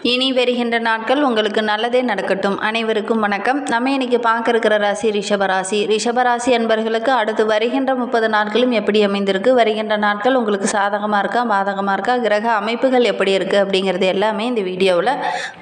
இனி வருகின்ற நாட்கள் உங்களுக்கு நல்லதே நடக்கட்டும். அனைவருக்கும் வணக்கம். நம்ம இன்னைக்கு பார்க்க இருக்கிற ராசி ரிஷபராசி. ரிஷபராசி அன்பர்களுக்கு அடுத்து வருகின்ற 30 நாட்களும் எப்படி அமைந்திருக்கு, வருகின்ற நாட்கள் உங்களுக்கு சாதகமாக இருக்கா பாதகமாக இருக்கா, கிரக அமைப்புகள் எப்படி இருக்குது அப்படிங்கிறது எல்லாமே இந்த வீடியோவில்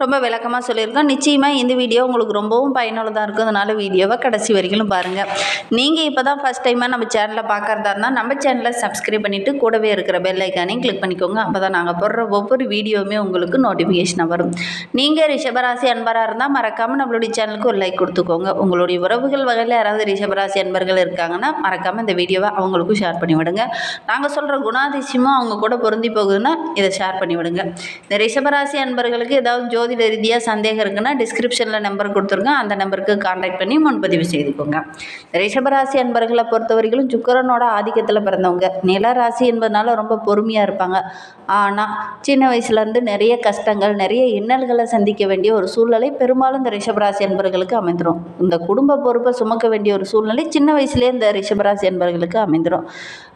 ரொம்ப விளக்கமாக சொல்லியிருக்கோம். நிச்சயமாக இந்த வீடியோ உங்களுக்கு ரொம்பவும் பயனுள்ளதாக இருக்கும். அதனால் வீடியோவை கடைசி வரைக்கும் பாருங்கள். நீங்கள் இப்போ தான் ஃபஸ்ட் டைமாக நம்ம சேனலை பார்க்குறதா இருந்தால் நம்ம சேனலை சப்ஸ்கிரைப் பண்ணிவிட்டு கூடவே இருக்கிற பெல் ஐக்கானையும் கிளிக் பண்ணிக்கோங்க. அப்போ தான் நாங்கள் போடுற ஒவ்வொரு வீடியோவுமே உங்களுக்கு நோட்டிஃபிகேஷன் வரும். நீங்கள் ரிஷபராசி அன்பராக இருந்தால் மறக்காமல் நம்மளுடைய சேனலுக்கு ஒரு லைக் கொடுத்துக்கோங்க. உங்களுடைய உறவுகள் வகையில் யாராவது ரிஷபராசி அன்பர்கள் இருக்காங்கன்னா மறக்காமல் இந்த வீடியோவை அவங்களுக்கும் ஷேர் பண்ணி விடுங்க. நாங்கள் சொல்கிற குணாதிசயமும் அவங்க கூட பொருந்தி போகுதுன்னா இதை ஷேர் பண்ணி விடுங்க. இந்த ரிஷபராசி அன்பர்களுக்கு ஏதாவது ஜோதிட ரீதியாக சந்தேகம் இருக்குன்னா டிஸ்கிரிப்ஷனில் நம்பர் கொடுத்துருங்க. அந்த நம்பருக்கு கான்டாக்ட் பண்ணி முன்பதிவு செய்துக்கோங்க. ரிஷபராசி அன்பர்களை பொறுத்தவரைக்கும் சுக்கிரனோட ஆதிக்கத்தில் பிறந்தவங்க. நிலராசி என்பதனால ரொம்ப பொறுமையாக இருப்பாங்க. ஆனால் சின்ன வயசுலேருந்து நிறைய கஷ்டங்கள் நிறைய இன்னல்களை சந்திக்க வேண்டிய ஒரு சூழ்நிலை பெரும்பாலும் இந்த ரிஷபராசி அன்பர்களுக்கு அமைந்துடும். இந்த குடும்ப பொறுப்பை சுமக்க வேண்டிய ஒரு சூழ்நிலை சின்ன வயசுலேயே இந்த ரிஷபராசி அன்பர்களுக்கு அமைந்துடும்.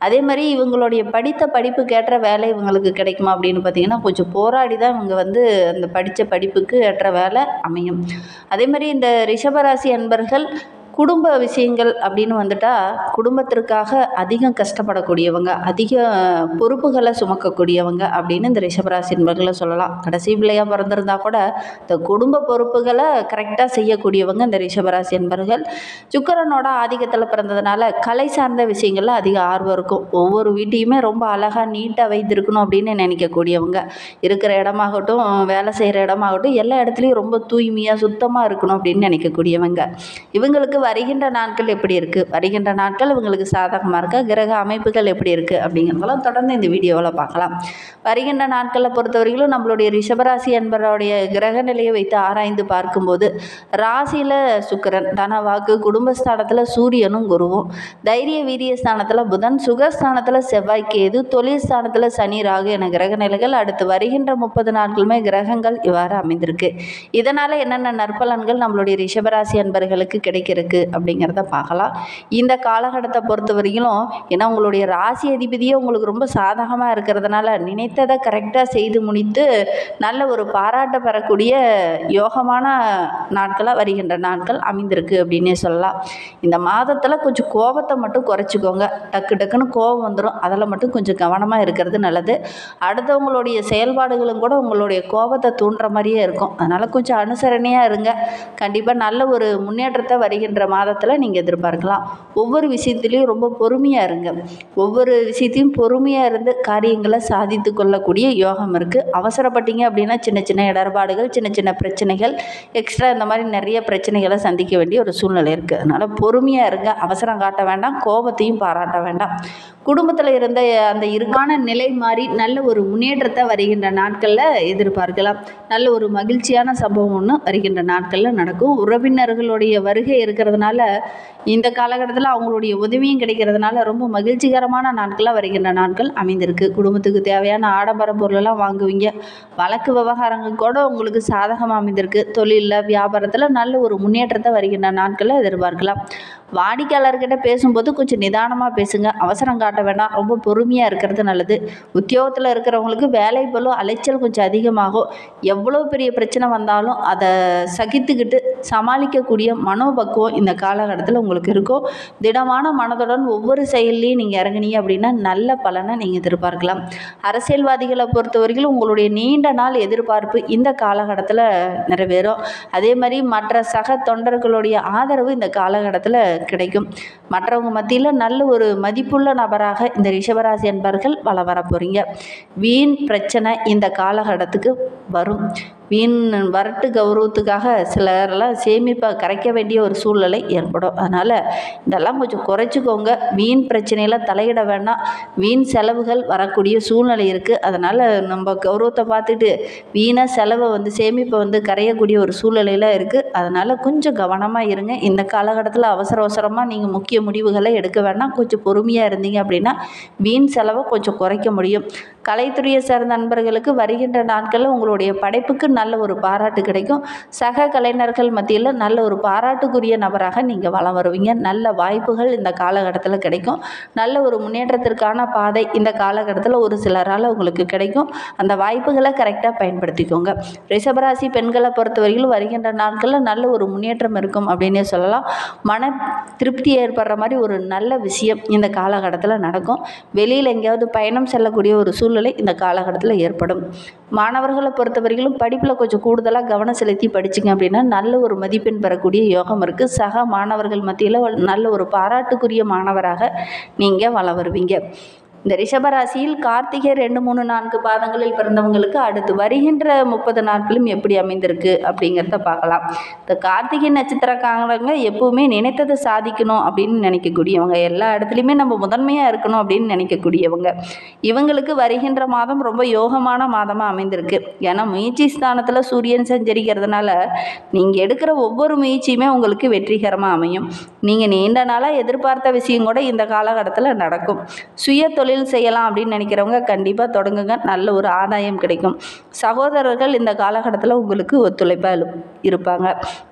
அதே மாதிரி இவங்களுடைய படித்த படிப்புக்கு ஏற்ற வேலை இவங்களுக்கு கிடைக்குமா அப்படின்னு பார்த்தீங்கன்னா கொஞ்சம் போராடி தான் இவங்க அந்த படித்த படிப்புக்கு ஏற்ற வேலை அமையும். அதே மாதிரி இந்த ரிஷபராசி அன்பர்கள் குடும்ப விஷயங்கள் அப்படின்னு வந்துட்டால் குடும்பத்திற்காக அதிகம் கஷ்டப்படக்கூடியவங்க, அதிக பொறுப்புகளை சுமக்கக்கூடியவங்க அப்படின்னு இந்த ரிஷபராசி என்பர்களை சொல்லலாம். கடைசி பிள்ளையாக பிறந்திருந்தா கூட இந்த குடும்ப பொறுப்புகளை கரெக்டாக செய்யக்கூடியவங்க இந்த ரிஷபராசி என்பர்கள். சுக்கிரனோட ஆதிக்கத்தில் பிறந்ததுனால கலை சார்ந்த விஷயங்களில் அதிக ஆர்வம் இருக்கும். ஒவ்வொரு வீட்டையுமே ரொம்ப அழகாக நீட்டாக வைத்திருக்கணும் அப்படின்னு நினைக்கக்கூடியவங்க. இருக்கிற இடமாகட்டும், வேலை செய்கிற இடமாகட்டும், எல்லா இடத்துலையும் ரொம்ப தூய்மையாக சுத்தமாக இருக்கணும் அப்படின்னு நினைக்கக்கூடியவங்க. இவங்களுக்கு வருகின்ற நாட்கள் எப்படி இருக்குது, வருகின்ற நாட்கள் இவங்களுக்கு சாதகமாக இருக்கா, கிரக அமைப்புகள் எப்படி இருக்குது அப்படிங்கிறதெல்லாம் தொடர்ந்து இந்த வீடியோவில் பார்க்கலாம். வருகின்ற நாட்களை பொறுத்தவரைக்கும் நம்மளுடைய ரிஷபராசி என்பவருடைய கிரக நிலையை வைத்து ஆராய்ந்து பார்க்கும்போது ராசியில் சுக்கிரன், தனவாக்கு குடும்பஸ்தானத்தில் சூரியனும் குருவும், தைரிய வீரிய ஸ்தானத்தில் புதன், சுகஸ்தானத்தில் செவ்வாய் கேது, தொழில் ஸ்தானத்தில் சனி ராகு என கிரக நிலைகள் அடுத்து வருகின்ற 30 நாட்களுமே கிரகங்கள் இவ்வாறு அமைந்திருக்கு. இதனால் என்னென்ன நற்பலன்கள் நம்மளுடைய ரிஷபராசி அன்பர்களுக்கு கிடைக்கிறது அப்படிங்கிறத பார்க்கலாம். இந்த காலகட்டத்தை பொறுத்த வரைக்கும் ஏன்னா உங்களுடைய ராசி அதிபதியே உங்களுக்கு ரொம்ப சாதகமாக இருக்கிறதுனால நினைத்ததை கரெக்டாக செய்து முடித்து நல்ல ஒரு பாராட்ட பெறக்கூடிய யோகமான நாட்களாக வருகின்ற நாட்கள் அமைந்திருக்கு அப்படின்னே சொல்லலாம். இந்த மாதத்தில் கொஞ்சம் கோபத்தை மட்டும் குறைச்சிக்கோங்க. டக்கு டக்குன்னு கோபம் வந்துடும். அதில் மட்டும் கொஞ்சம் கவனமாக இருக்கிறது நல்லது. அடுத்தவங்களுடைய செயல்பாடுகளும் கூட உங்களுடைய கோபத்தை தூண்டுற மாதிரியே இருக்கும். அதனால் கொஞ்சம் அனுசரணையாக இருங்க. கண்டிப்பாக நல்ல ஒரு முன்னேற்றத்தை வருகின்ற மாதத்தில் நீங்கள் எதிர்பார்க்கலாம். ஒவ்வொரு விஷயத்துலையும் ரொம்ப பொறுமையாக இருங்க. ஒவ்வொரு விஷயத்தையும் பொறுமையாக இருந்து காரியங்களை சாதித்து கொள்ளக்கூடிய யோகம் இருக்குது. அவசரப்பட்டீங்க அப்படின்னா சின்ன சின்ன இடர்பாடுகள், சின்ன சின்ன பிரச்சனைகள், எக்ஸ்ட்ரா இந்த மாதிரி நிறைய பிரச்சனைகளை சந்திக்க வேண்டிய ஒரு சூழ்நிலை இருக்குது. அதனால் பொறுமையாக இருங்க. அவசரம் காட்ட வேண்டாம், கோபத்தையும் பாராட்ட வேண்டாம். குடும்பத்தில் இருந்த அந்த இருக்கான நிலை மாறி நல்ல ஒரு முன்னேற்றத்தை வருகின்ற நாட்களில் எதிர்பார்க்கலாம். நல்ல ஒரு மகிழ்ச்சியான சம்பவம் ஒன்று வருகின்ற நாட்களில் நடக்கும். உறவினர்களுடைய வருகை இருக்கிறதுனால இந்த காலகட்டத்தில் அவங்களுடைய உதவியும் கிடைக்கிறதுனால ரொம்ப மகிழ்ச்சிகரமான நாட்களாக வருகின்ற நாட்கள் அமைந்திருக்கு. குடும்பத்துக்கு தேவையான ஆடம்பர பொருளெல்லாம் வாங்குவீங்க. வழக்கு விவகாரங்கள் கூட உங்களுக்கு சாதகமாக அமைந்திருக்கு. தொழிலில் வியாபாரத்தில் நல்ல ஒரு முன்னேற்றத்தை வருகின்ற நாட்களில் எதிர்பார்க்கலாம். வாடிக்கையாளர்கிட்ட பேசும்போது கொஞ்சம் நிதானமாக பேசுங்க. அவசரம் காட்ட வேண்டாம். ரொம்ப பொறுமையாக இருக்கிறது நல்லது. உத்தியோகத்தில் இருக்கிறவங்களுக்கு வேலை பளு அலைச்சல் கொஞ்சம் அதிகமாகும். எவ்வளோ பெரிய பிரச்சனை வந்தாலும் அதை சகித்துக்கிட்டு சமாளிக்கக்கூடிய மனோபக்குவம் இந்த காலகட்டத்தில் உங்களுக்கு இருக்கும். திடமான மனதுடன் ஒவ்வொரு செயல்லையும் நீங்கள் இறங்குனீங்க அப்படின்னா நல்ல பலனை நீங்கள் எதிர்பார்க்கலாம். அரசியல்வாதிகளை பொறுத்த வரைக்கும் உங்களுடைய நீண்ட நாள் எதிர்பார்ப்பு இந்த காலகட்டத்தில் நிறைவேறும். அதே மாதிரி மற்ற சக தொண்டர்களுடைய ஆதரவு இந்த காலகட்டத்தில் கிடைக்கும். மற்றவங்க மத்தியில் நல்ல ஒரு மதிப்புள்ள நபராக இந்த ரிஷபராசி என்பர்கள் வர போகிறீங்க. வீண் பிரச்சனை இந்த காலகட்டத்துக்கு வரும். வீண் வரட்டு கௌரவத்துக்காக சிலரெல்லாம் சேமிப்பை கரைக்க வேண்டிய ஒரு சூழ்நிலை ஏற்படும். அதனால் இதெல்லாம் கொஞ்சம் குறைச்சிக்கோங்க. வீண் பிரச்சனையில் தலையிட வேண்டாம். வீண் செலவுகள் வரக்கூடிய சூழ்நிலை இருக்குது. அதனால் நம்ம கௌரவத்தை பார்த்துட்டு வீணாக செலவை சேமிப்பை கரையக்கூடிய ஒரு சூழ்நிலையில் இருக்குது. அதனால் கொஞ்சம் கவனமாக இருங்க. இந்த காலகட்டத்தில் அவசரமாக நீங்கள் முக்கிய முடிவுகளை எடுக்க வேண்டாம். கொஞ்சம் பொறுமையாக இருந்தீங்க அப்படின்னா வீண் செலவை கொஞ்சம் குறைக்க முடியும். கலைத்துறையை சேர்ந்த நண்பர்களுக்கு வருகின்ற நாட்களில் உங்களுடைய படைப்புக்கு நல்ல ஒரு பாராட்டு கிடைக்கும். சக கலைஞர்கள் மத்தியில் நல்ல ஒரு பாராட்டுக்குரிய நபராக நீங்கள் வலம் வருவீங்க. நல்ல வாய்ப்புகள் இந்த காலகட்டத்தில் கிடைக்கும். நல்ல ஒரு முன்னேற்றத்திற்கான பாதை இந்த காலகட்டத்தில் ஒரு சிலரால் உங்களுக்கு கிடைக்கும். அந்த வாய்ப்புகளை கரெக்டாக பயன்படுத்திக்கோங்க. ரிஷபராசி பெண்களை பொறுத்தவரையிலும் வருகின்ற நாட்களில் நல்ல ஒரு முன்னேற்றம் இருக்கும் அப்படின்னே சொல்லலாம். மன திருப்தி ஏற்படுற மாதிரி ஒரு நல்ல விஷயம் இந்த காலகட்டத்தில் நடக்கும். வெளியில் எங்கேயாவது பயணம் செல்லக்கூடிய ஒரு சூழ்நிலை இந்த காலகட்டத்தில் ஏற்படும். மாணவர்களை பொறுத்தவரையிலும் படிப்பில் கொஞ்சம் கூடுதலாக கவனம் செலுத்தி படிச்சிங்க அப்படின்னா நல்ல ஒரு மதிப்பெண் பெறக்கூடிய யோகம் இருக்குது. சக மாணவர்கள் மத்தியில் நல்ல ஒரு பாராட்டுக்குரிய மாணவராக நீங்கள் வலம் வருவீங்க. இந்த ரிஷபராசியில் கார்த்திகை 2, 3, 4 பாதங்களில் பிறந்தவங்களுக்கு அடுத்து வருகின்ற 30 நாட்களும் எப்படி அமைந்திருக்கு அப்படிங்கிறத பார்க்கலாம். இந்த கார்த்திகை நட்சத்திரக்காரங்க எப்பவுமே நினைத்ததை சாதிக்கணும் அப்படின்னு நினைக்கக்கூடியவங்க, எல்லா இடத்துலையுமே நம்ம முதன்மையாக இருக்கணும் அப்படின்னு நினைக்கக்கூடியவங்க. இவங்களுக்கு வருகின்ற மாதம் ரொம்ப யோகமான மாதமாக அமைந்திருக்கு. ஏன்னா முயற்சி ஸ்தானத்தில் சூரியன் சஞ்சரிக்கிறதுனால நீங்கள் எடுக்கிற ஒவ்வொரு முயற்சியுமே உங்களுக்கு வெற்றிகரமாக அமையும். நீங்கள் நீண்ட நாளாக எதிர்பார்த்த விஷயம் கூட இந்த காலகட்டத்தில் நடக்கும். சுய தொழில் செய்யலாம் அப்படின்னு நினைக்கிறவங்க கண்டிப்பாக தொடங்குங்க. நல்ல ஒரு ஆதாயம் கிடைக்கும். சகோதரர்கள் இந்த காலகட்டத்தில் உங்களுக்கு ஒத்துழைப்பாக இருப்பாங்க.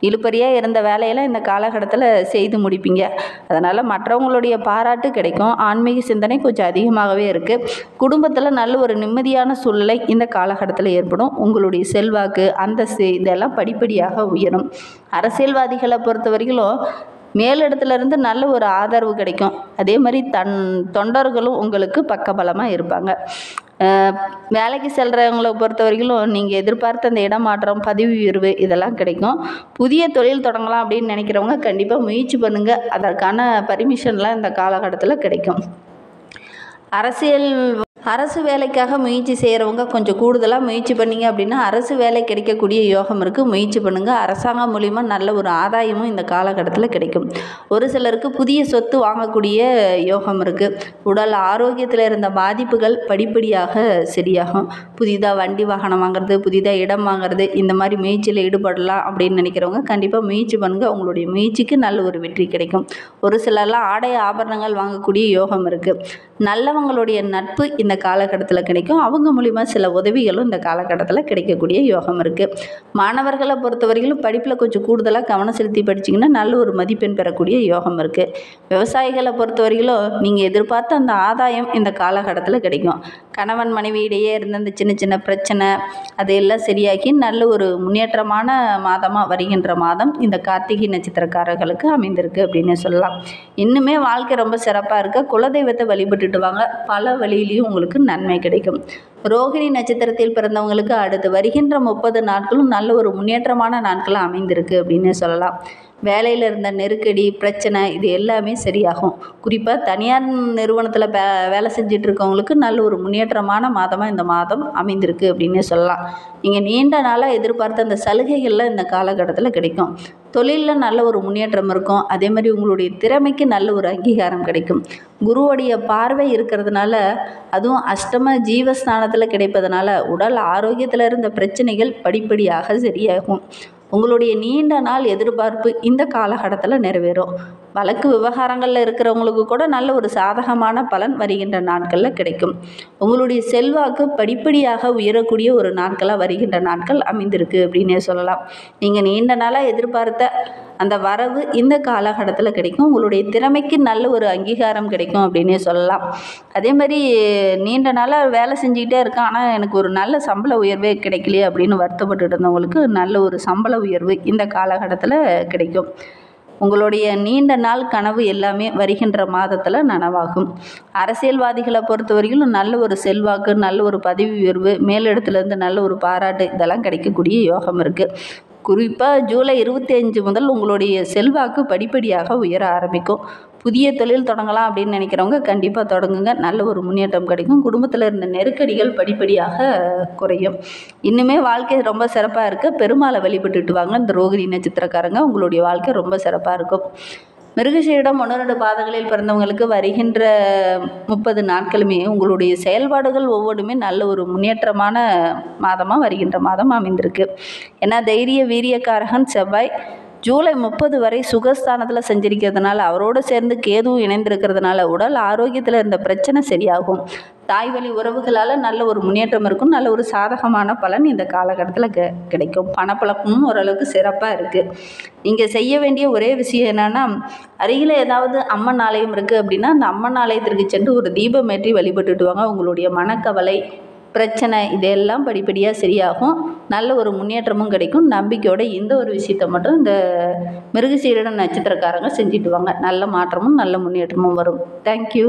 இழுபறியாக இருந்த வேலையெல்லாம் இந்த காலகட்டத்தில் செய்து முடிப்பீங்க. அதனால் மற்றவங்களுடைய பாராட்டு கிடைக்கும். ஆன்மீக சிந்தனை கொஞ்சம் அதிகமாகவே இருக்குது. குடும்பத்தில் நல்ல ஒரு நிம்மதியான சூழ்நிலை இந்த காலகட்டத்தில் ஏற்படும். உங்களுடைய செல்வாக்கு அந்தஸ்து இதெல்லாம் படிப்படியாக உயரும். அரசியல்வாதிகளை பொறுத்தவரையிலும் மேலிடத்துலேருந்து நல்ல ஒரு ஆதரவு கிடைக்கும். அதே மாதிரி தொண்டர்களும் உங்களுக்கு பக்கபலமாக இருப்பாங்க. வேலைக்கு செல்கிறவங்களை பொறுத்தவரைக்கும் நீங்கள் எதிர்பார்த்த அந்த இடமாற்றம், பதவி உயர்வு இதெல்லாம் கிடைக்கும். புதிய தொழில் தொடங்கலாம் அப்படின்னு நினைக்கிறவங்க கண்டிப்பாக முயற்சி பண்ணுங்கள். அதற்கான பர்மிஷன்லாம் இந்த காலகட்டத்தில் கிடைக்கும். அரசு வேலைக்காக முயற்சி செய்கிறவங்க கொஞ்சம் கூடுதலாக முயற்சி பண்ணிங்க அப்படின்னா அரசு வேலை கிடைக்கக்கூடிய யோகம் இருக்குது. முயற்சி பண்ணுங்கள். அரசாங்கம் மூலிமா நல்ல ஒரு ஆதாயமும் இந்த காலகட்டத்தில் கிடைக்கும். ஒரு சிலருக்கு புதிய சொத்து வாங்கக்கூடிய யோகம் இருக்குது. உடல் ஆரோக்கியத்தில் இருந்த பாதிப்புகள் படிப்படியாக சரியாகும். புதிதாக வண்டி வாகனம் வாங்குறது, புதிதாக இடம் வாங்குறது, இந்த மாதிரி முயற்சியில் ஈடுபடலாம் அப்படின்னு நினைக்கிறவங்க கண்டிப்பாக முயற்சி பண்ணுங்கள். உங்களுடைய முயற்சிக்கு நல்ல ஒரு வெற்றி கிடைக்கும். ஒரு சிலர்லாம் ஆடை ஆபரணங்கள் வாங்கக்கூடிய யோகம் இருக்குது. நல்லவங்களுடைய நட்பு இந்த காலகட்டத்தில் கிடைக்கும். அவங்க மூலிமா சில உதவிகளும் இந்த காலகட்டத்தில் கிடைக்கக்கூடிய யோகம் இருக்குது. மாணவர்களை பொறுத்தவரையிலும் படிப்பில் கொஞ்சம் கூடுதலாக கவனம் செலுத்தி படிச்சிங்கன்னா நல்ல ஒரு மதிப்பெண் பெறக்கூடிய யோகம் இருக்குது. விவசாயிகளை பொறுத்தவரையிலும் நீங்கள் எதிர்பார்த்த அந்த ஆதாயம் இந்த காலகட்டத்தில் கிடைக்கும். கணவன் மனைவி இடையே இருந்த அந்த சின்ன சின்ன பிரச்சனை அதையெல்லாம் சரியாக்கி நல்ல ஒரு முன்னேற்றமான மாதமாக வருகின்ற மாதம் இந்த கார்த்திகை நட்சத்திரக்காரர்களுக்கு அமைந்திருக்கு அப்படின்னு சொல்லலாம். இன்னுமே வாழ்க்கை ரொம்ப சிறப்பாக இருக்க குலதெய்வத்தை வழிபட்டுட்டு வாங்க. பல வழியிலையும் உங்களுக்கு நன்மை கிடைக்கும். ரோகிணி நட்சத்திரத்தில் பிறந்தவங்களுக்கு அடுத்து வருகின்ற 30 நாட்களும் நல்ல ஒரு முன்னேற்றமான நாட்களாக அமைந்திருக்கு அப்படின்னு சொல்லலாம். வேலையில் இருந்த நெருக்கடி பிரச்சனை இது எல்லாமே சரியாகும். குறிப்பாக தனியார் நிறுவனத்தில் வேலை செஞ்சுட்டு இருக்கவங்களுக்கு நல்ல ஒரு முன்னேற்றமான மாதமாக இந்த மாதம் அமைந்திருக்கு அப்படின்னு சொல்லலாம். நீங்கள் நீண்ட நாளாக எதிர்பார்த்த அந்த சலுகைகள்லாம் இந்த காலகட்டத்தில் கிடைக்கும். தொழிலில் நல்ல ஒரு முன்னேற்றம் இருக்கும். அதே மாதிரி உங்களுடைய திறமைக்கு நல்ல ஒரு அங்கீகாரம் கிடைக்கும். குருவுடைய பார்வை இருக்கிறதுனால, அதுவும் அஷ்டம ஜீவஸ்தானத்தில் கிடைப்பதனால உடல் ஆரோக்கியத்தில் இருந்த பிரச்சனைகள் படிப்படியாக சரியாகும். உங்களுடைய நீண்ட நாள் எதிர்பார்ப்பு இந்த காலகட்டத்தில் நிறைவேறும். வழக்கு விவகாரங்களில் இருக்கிறவங்களுக்கு கூட நல்ல ஒரு சாதகமான பலன் வருகின்ற நாட்களில் கிடைக்கும். உங்களுடைய செல்வாக்கு படிப்படியாக உயரக்கூடிய ஒரு நாட்களாக வருகின்ற நாட்கள் அமைந்திருக்கு அப்படின்னே சொல்லலாம். நீங்கள் நீண்ட நாளாக எதிர்பார்த்த அந்த வரவு இந்த காலகட்டத்தில் கிடைக்கும். உங்களுடைய திறமைக்கு நல்ல ஒரு அங்கீகாரம் கிடைக்கும் அப்படின்னே சொல்லலாம். அதே மாதிரி நீண்ட நாளாக வேலை செஞ்சுக்கிட்டே இருக்கேன், ஆனால் எனக்கு ஒரு நல்ல சம்பள உயர்வே கிடைக்கலையே அப்படின்னு வருத்தப்பட்டு இருந்தவங்களுக்கு நல்ல ஒரு சம்பள உயர்வு இந்த காலகட்டத்தில் கிடைக்கும். உங்களுடைய நீண்ட நாள் கனவு எல்லாமே வருகின்ற மாதத்தில் நனவாகும். அரசியல்வாதிகளை பொறுத்தவரையிலும் நல்ல ஒரு செல்வாக்கு, நல்ல ஒரு பதவி உயர்வு, மேலிடத்துலேருந்து நல்ல ஒரு பாராட்டு இதெல்லாம் கிடைக்கக்கூடிய யோகம் இருக்குது. குறிப்பாக ஜூலை 25 முதல் உங்களுடைய செல்வாக்கு படிப்படியாக உயர ஆரம்பிக்கும். புதிய தொழில் தொடங்கலாம் அப்படின்னு நினைக்கிறவங்க கண்டிப்பாக தொடங்குங்க. நல்ல ஒரு முன்னேற்றம் கிடைக்கும். குடும்பத்தில் இருந்த நெருக்கடிகள் படிப்படியாக குறையும். இன்னுமே வாழ்க்கை ரொம்ப சிறப்பாக இருக்க பெருமாளை வழிபட்டுட்டு வாங்க. இந்த ரோகிணி நட்சத்திரக்காரங்க உங்களுடைய வாழ்க்கை ரொம்ப சிறப்பாக இருக்கும். மிருகசீரிடம் 1-2 பாதங்களில் பிறந்தவங்களுக்கு வருகின்ற 30 நாட்களுமே உங்களுடைய செயல்பாடுகள் ஒவ்வொன்றுமே நல்ல ஒரு முன்னேற்றமான மாதமாக வருகின்ற மாதம் அமைந்திருக்கு. ஏன்னா தைரிய வீரியக்காரகன் செவ்வாய் ஜூலை 30 வரை சுகஸ்தானத்தில் செஞ்சிருக்கிறதுனால அவரோடு சேர்ந்து கேதுவும் இணைந்திருக்கிறதுனால உடல் ஆரோக்கியத்தில் இருந்த பிரச்சனை சரியாகும். தாய் வழி உறவுகளால் நல்ல ஒரு முன்னேற்றம் இருக்கும். நல்ல ஒரு சாதகமான பலன் இந்த காலகட்டத்தில் கிடைக்கும். பணப்பழக்கமும் ஓரளவுக்கு சிறப்பாக இருக்குது. நீங்கள் செய்ய வேண்டிய ஒரே விஷயம் என்னென்னா, அருகில் ஏதாவது அம்மன் ஆலயம் இருக்குது அப்படின்னா அந்த அம்மன் ஆலயத்திற்கு சென்று ஒரு தீபம் ஏற்றி வழிபட்டுட்டு வாங்க. உங்களுடைய மனக்கவலை, பிரச்சனை இதெல்லாம் படிப்படியாக சரியாகும். நல்ல ஒரு முன்னேற்றமும் கிடைக்கும். நம்பிக்கையோட இந்த ஒரு விஷயத்தை மட்டும் இந்த மிருகசீரிட நட்சத்திரக்காரங்க செஞ்சுட்டு வாங்க. நல்ல மாற்றமும் நல்ல முன்னேற்றமும் வரும். தேங்க்யூ.